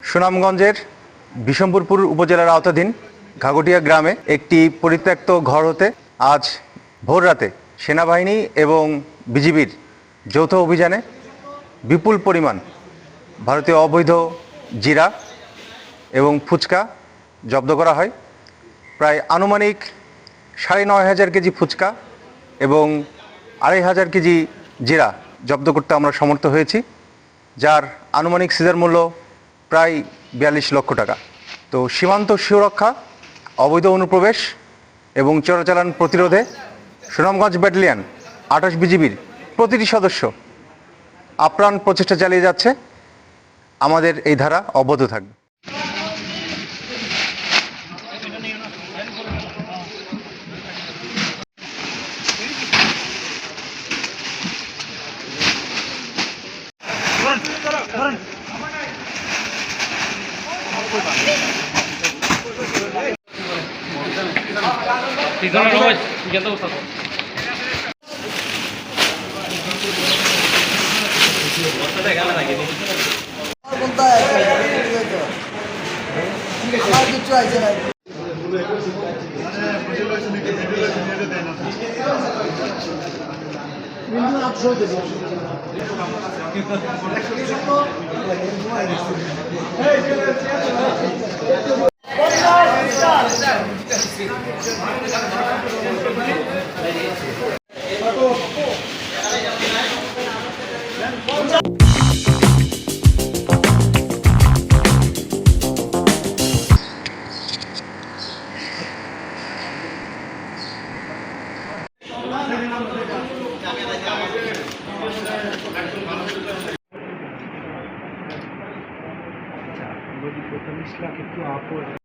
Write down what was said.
সুনামগঞ্জের বিশম্বরপুর উপজেলার আওতাধীন ঘাগটিয়া গ্রামে একটি পরিত্যক্ত ঘর হতে আজ ভোররাতে সেনাবাহিনী এবং বিজিবির যৌথ অভিযানে বিপুল পরিমাণ ভারতীয় অবৈধ জিরা এবং ফুচকা জব্দ করা হয়। প্রায় আনুমানিক ৯,৫০০ কেজি ফুচকা এবং ২,৫০০ কেজি জিরা জব্দ করতে আমরা সমর্থ হয়েছি, যার আনুমানিক সিজার মূল্য প্রায় ৪২ লক্ষ টাকা। তো সীমান্ত সুরক্ষা, অবৈধ অনুপ্রবেশ এবং চোরাচালান প্রতিরোধে সুনামগঞ্জ ব্যাটালিয়ন ২৮ বিজিবির প্রতিটি সদস্য আপ্রাণ প্রচেষ্টা চালিয়ে যাচ্ছে। আমাদের এই ধারা অব্যাহত থাকবে। যদি ৪৫ লাখ একটু আপওয়ার্ড